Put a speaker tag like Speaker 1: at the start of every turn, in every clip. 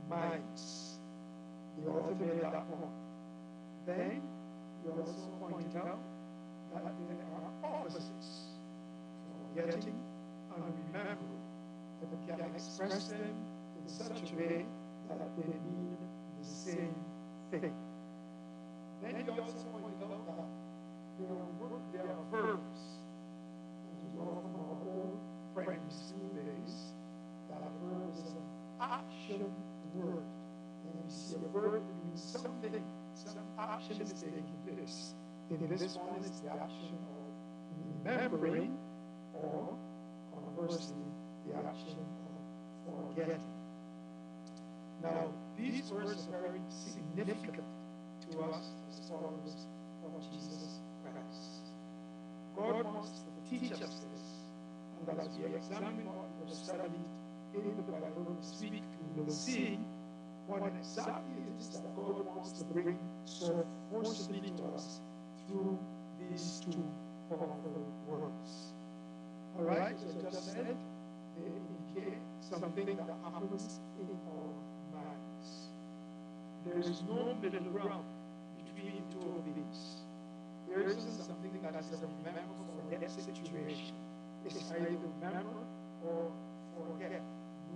Speaker 1: minds. The author made that point. Then he also pointed out that there are opposites: forgetting and remembering, that we can express them in such a way that they mean the same thing. Then he also pointed out that there are verbs, as we know from our old primary school days, that a verb is an action word. And we see a verb means something, some action is taking place. And this one is the action of remembering, or conversely, the action of forgetting. Now, these words are very significant to us as followers of Jesus Christ. God wants to teach us this, and as we examine what we have studied in the Bible this week, we will see what exactly it is that God wants to bring so forcibly to us through these two powerful words. All right, as I just said, they indicate something that happens in our minds. There is no middle ground between two of these. There isn't something that is a remember forget situation. It's either remember or forget.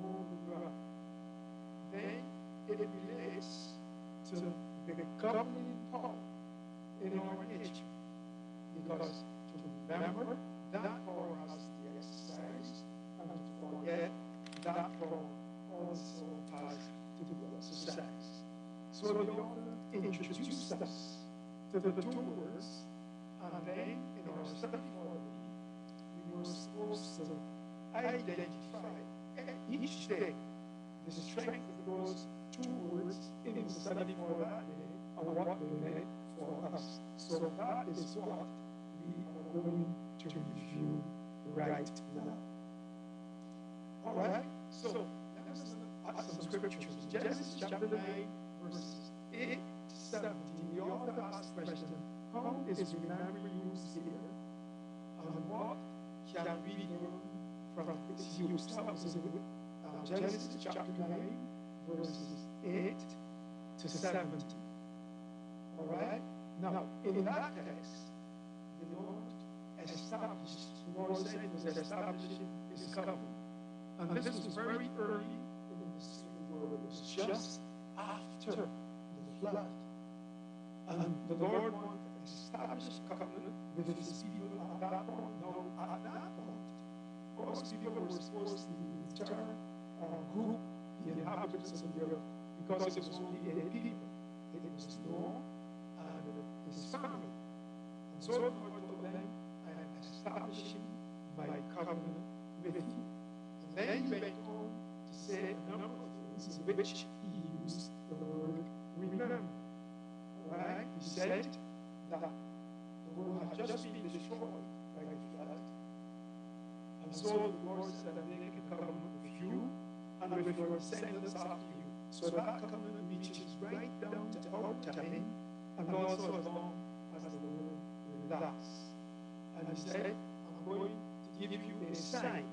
Speaker 1: No middle ground. Then it relates to the governing power in our nature. Because to remember, that power has to be exercised, and to forget, that power also has to be exercised. So the author introduced us to the two words, and then in our study for the week, we were supposed to identify each day the strength of those two words in the study for that day and what they meant for us. So that is what we are going to review right now. All right, so let us look at some scriptures. Genesis chapter 9, verses 8 to 17. The author asks the question, how is remembering used here? And what can we learn from its use? That was in Genesis chapter 9, verses 8 to 17. All right? Now, in that text, the Lord said he was establishing his covenant. And this was very early in the history of the world. It was just after the flood. And the Lord wanted to establish a covenant with his people at that point. Now, at that point, God's people were supposed to return or group the inhabitants of the earth, because it was only 8 people. It was Noah and his family. And so the Lord told them, I am establishing my covenant with you. And then he went on to say a number of things in which he used the word remember. Right? He said that the world had just been destroyed by the flood. And so the Lord said, I'm making a covenant with you and with your descendants after you. So that covenant reaches right down to our time and also as long as the world will last. And he said, I'm going to give you a sign.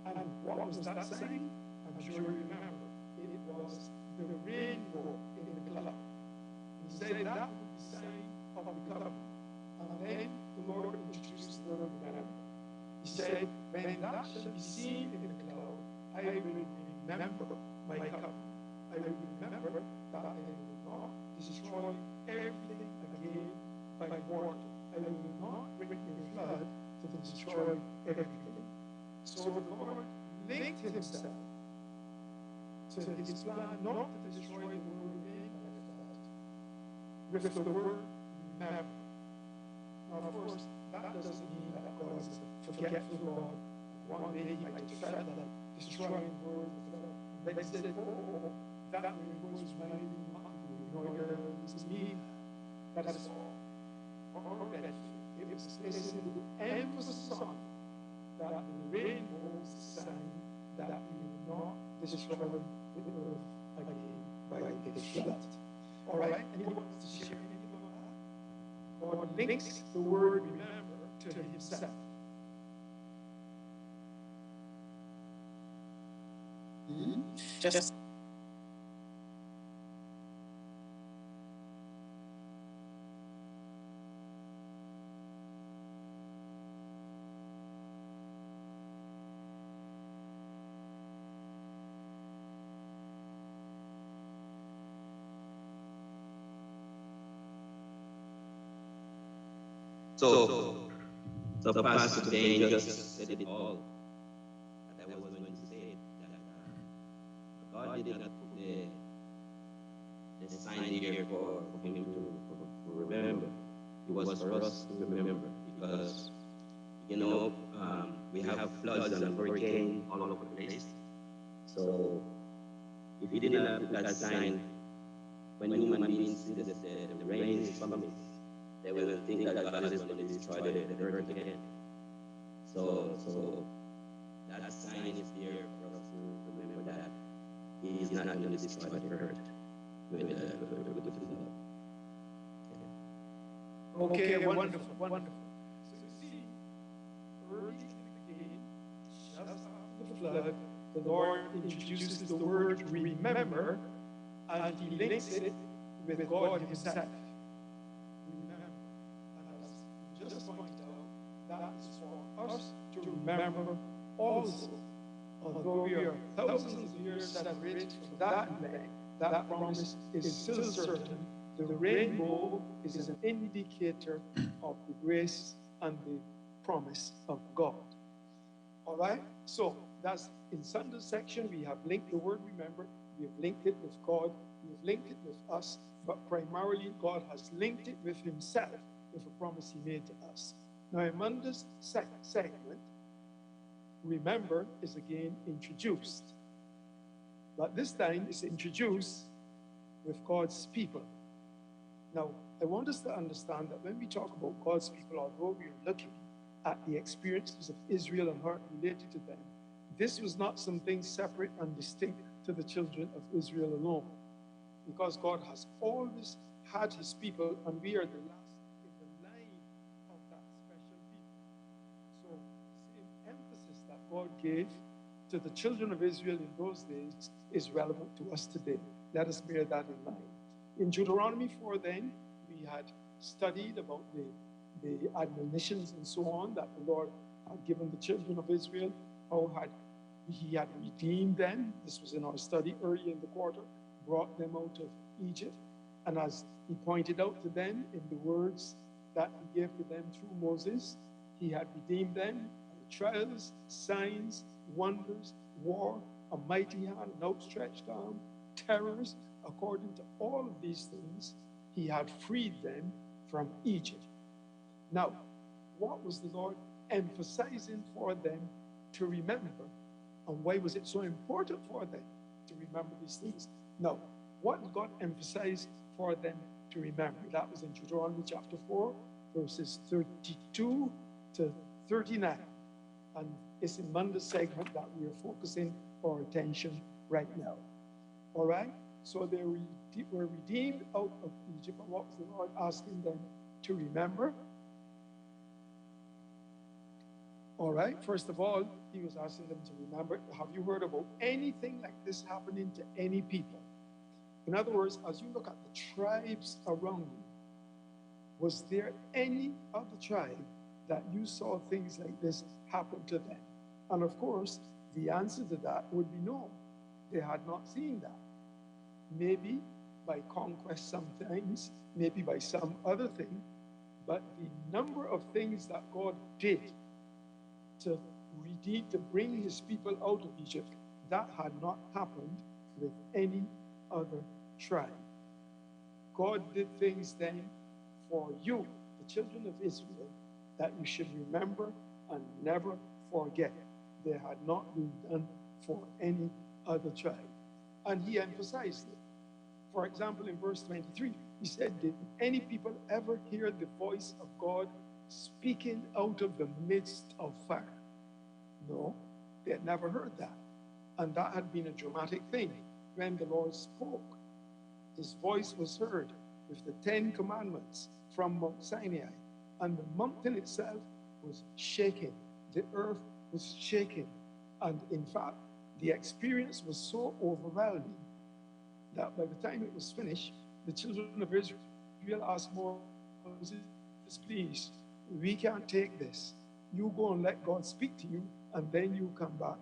Speaker 1: And what was that sign? I'm sure you remember. It was the rainbow in the cloud. He said that would be the sign of the covenant. And then the Lord introduced the word remember. He said, when that shall be seen in the cloud, I will remember my covenant. I will remember that I will not destroy everything again by water. I will not bring a flood to destroy everything. So the Lord linked himself to his plan not to destroy the world again by a flood with the word remember. Now, of course, that doesn't mean that God is a forgetful God. One day he might have felt like destroying the world with a flood. Then he said, oh, that was really not good. It doesn't mean that is all. Or that it was placing the emphasis on that the rainbow is a sign that we will not destroy the earth again by a flood. All right? Anyone wants to share anything about that? God links the word remember to himself.
Speaker 2: Just So, so Pastor Dane just said it all that I was going to say. That God did not put the sign here for him to remember. It was for us to remember because, we have floods and hurricane all over the place. So if he did not put that sign, when human beings see that the rain is coming, they will think that God is going to destroy the earth again. So that sign is there for us to remember that He is not going to destroy the earth with the flood.
Speaker 1: Okay, wonderful, wonderful. So you see, early in the game, just after the flood, the Lord introduces the word remember, and he links it with God himself. Remember. And as you just pointed out, that is for us to remember also. Although we are thousands of years separated from that event, that promise is still certain. The rainbow is an indicator of the grace and the promise of God. All right? So that's in Sunday's section. We have linked the word remember. We have linked it with God. We have linked it with us. But primarily, God has linked it with himself, with a promise he made to us. Now, in Monday's second segment, remember is again introduced. But this time it's introduced with God's people. Now, I want us to understand that when we talk about God's people, although we are looking at the experiences of Israel and how it related to them, this was not something separate and distinct to the children of Israel alone. Because God has always had his people, and we are the last in the line of that special people. So, the same emphasis that God gave to the children of Israel in those days is relevant to us today. Let us bear that in mind. In Deuteronomy 4, then, we had studied about the admonitions and so on that the Lord had given the children of Israel, how he had redeemed them. This was in our study early in the quarter, brought them out of Egypt. And as he pointed out to them in the words that he gave to them through Moses, he had redeemed them by trials, signs, wonders, war, a mighty hand, an outstretched arm, terrors. According to all of these things, he had freed them from Egypt. Now, what was the Lord emphasizing for them to remember? And why was it so important for them to remember these things? Now, what did God emphasize for them to remember? That was in Deuteronomy chapter 4, verses 32 to 39. And it's in Monday's segment that we are focusing our attention right now. All right? So they were redeemed out of Egypt. And what was the Lord asking them to remember? All right, first of all, he was asking them to remember, have you heard about anything like this happening to any people? In other words, as you look at the tribes around you, was there any other tribe that you saw things like this happen to them? And of course, the answer to that would be no. They had not seen that. Maybe by conquest sometimes, maybe by some other thing, but the number of things that God did to redeem, to bring his people out of Egypt, that had not happened with any other tribe. God did things then for you, the children of Israel, that you should remember and never forget. They had not been done for any other tribe. And he emphasized it. For example, in verse 23, he said, did any people ever hear the voice of God speaking out of the midst of fire? No, they had never heard that. And that had been a dramatic thing. When the Lord spoke, his voice was heard with the 10 commandments from Mount Sinai. And the mountain itself was shaking. The earth was shaking. And in fact, the experience was so overwhelming that by the time it was finished, the children of Israel asked Moses, please, we can't take this. You go and let God speak to you, and then you come back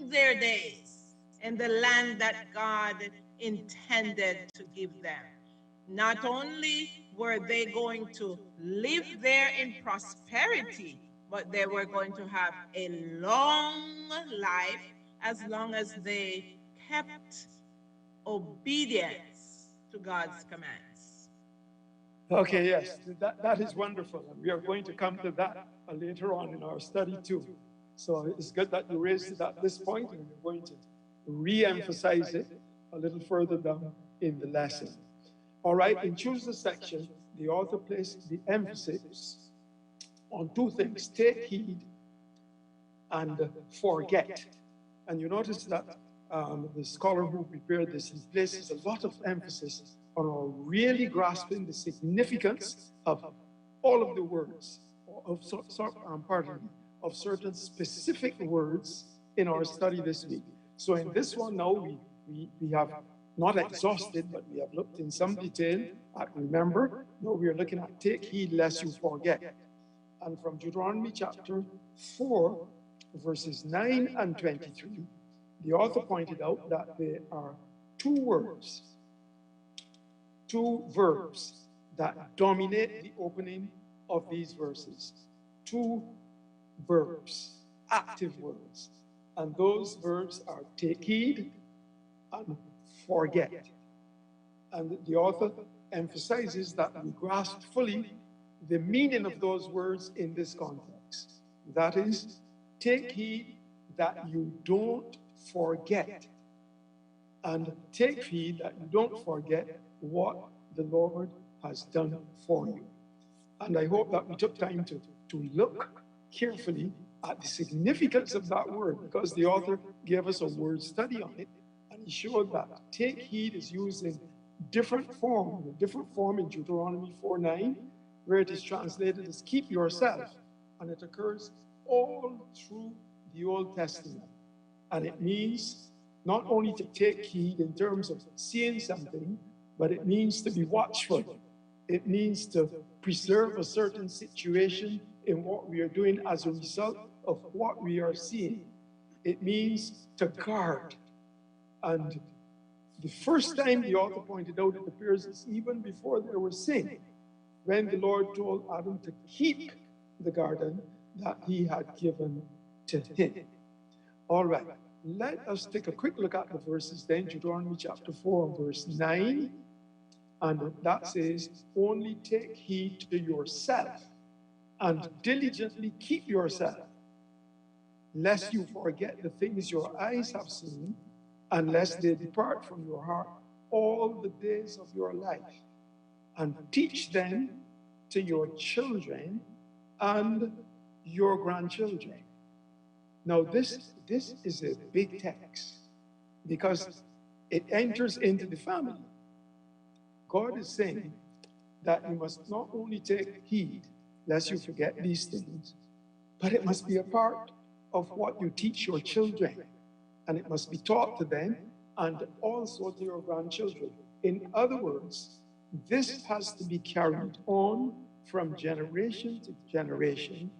Speaker 3: their days in the land that God intended to give them. Not only were they going to live there in prosperity, but they were going to have a long life as long as they kept obedience to God's commands.
Speaker 1: Okay, yes, that is wonderful. And we are going to come to that later on in our study too. So it's good that you raised it at this point, and we're going to re-emphasize it a little further down in the lesson. All right, in Choose the Section, the author placed the emphasis on two things: take heed and forget. And you notice that the scholar who prepared this, he places a lot of emphasis on our really grasping the significance of all of the words, of certain specific words in our study this week. So in this one now, we have not exhausted, but we have looked in some detail at remember. Now we are looking at take heed lest you forget. And from Deuteronomy chapter 4, verses 9 and 23, the author pointed out that there are two verbs that dominate the opening of these verses. Two verbs, active words. And those verbs are take heed and forget. And the author emphasizes that we grasp fully the meaning of those words in this context. That is, take heed that you don't forget. And take heed that you don't forget what the Lord has done for you. And I hope that we took time to look carefully at the significance of that word, because the author gave us a word study on it, and he showed that take heed is used in different form in Deuteronomy 4:9, where it is translated as keep yourself, and it occurs all through the Old Testament. And it means not only to take heed in terms of seeing something, but it means to be watchful. It means to preserve a certain situation in what we are doing as a result of what we are seeing. It means to guard. And the first time the author pointed out it appears even before there was sin, when the Lord told Adam to keep the garden that he had given to him. All right, let us take a quick look at the verses then. Deuteronomy chapter 4, verse 9. And that says, only take heed to yourself and diligently keep yourself, lest you forget the things your eyes have seen, unless they depart from your heart all the days of your life, and teach them to your children and your grandchildren. Now, this is a big text because it enters into the family. God is saying that you must not only take heed lest you forget these things, but it must be a part of what you teach your children, and it must be taught to them and also to your grandchildren. In other words, this has to be carried on from generation to generation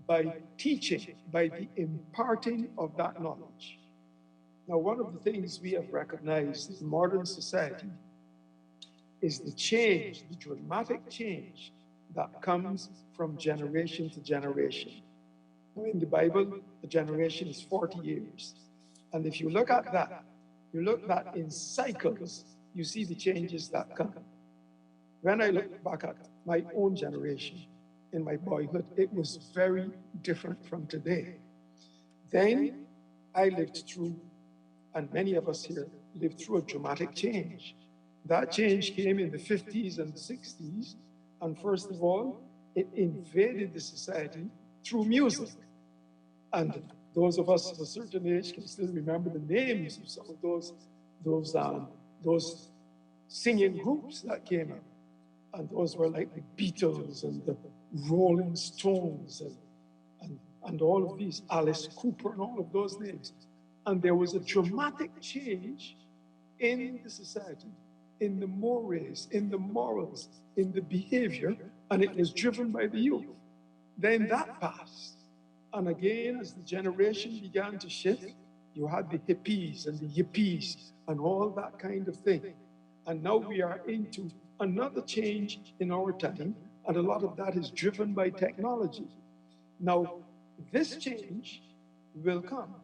Speaker 1: by teaching, by the imparting of that knowledge. Now, one of the things we have recognized in modern society is the change, the dramatic change that comes from generation to generation. Now, in the Bible, the generation is 40 years. And if you look at that, you look at in cycles, you see the changes that come. When I look back at my own generation in my boyhood, it was very different from today. Then I lived through, and many of us here lived through, a dramatic change. That change came in the 50s and the 60s, and first of all, it invaded the society through music. And those of us of a certain age can still remember the names of some of those singing groups that came up. And those were like the Beatles and the Rolling Stones and all of these, Alice Cooper and all of those names. And there was a dramatic change in the society, in the mores, in the morals, in the behavior, and it was driven by the youth. Then that passed. And again, as the generation began to shift, You had the hippies and the yippies and all that kind of thing. And now we are into another change in our time, and a lot of that is driven by technology. Now, this change will come,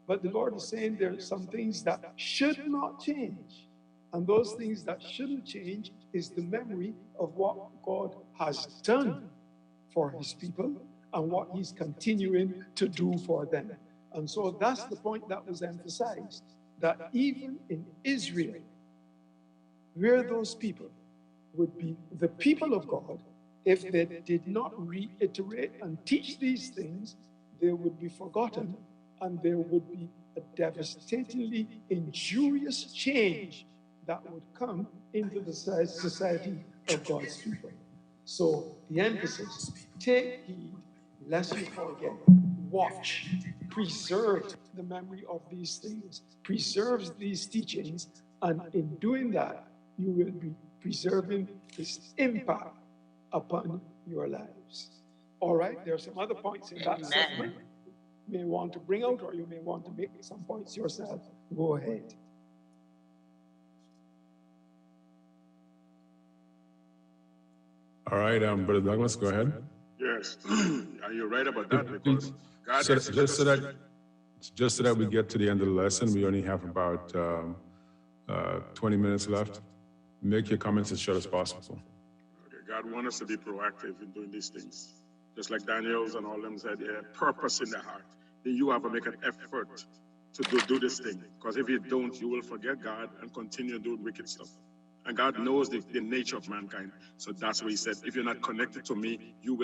Speaker 1: but the Lord is saying there are some things that should not change. And those things that shouldn't change is the memory of what God has done for his people and what he's continuing to do for them. And so that's the point that was emphasized, that even in Israel, where those people would be the people of God, if they did not reiterate and teach these things, they would be forgotten, and there would be a devastatingly injurious change that would come into the society of God's people. So the emphasis, take heed lest you forget. Watch, preserve the memory of these things, preserves these teachings, and in doing that, you will be preserving its impact upon your lives. All right, there are some other points in that segment you may want to bring out, or you may want to make some points yourself. Go ahead.
Speaker 4: All right, Brother Douglas, go ahead.
Speaker 5: Yes, you're right about that, because God
Speaker 4: Just so that we get to the end of the lesson, we only have about 20 minutes left. Make your comments as short as possible.
Speaker 5: Okay, God wants us to be proactive in doing these things. Just like Daniel's and all them said, yeah, purpose in the heart. Then you have to make an effort to do this thing. Because if you don't, you will forget God and continue doing wicked stuff. And God knows the nature of mankind. So that's why he said, if you're not connected to me, you will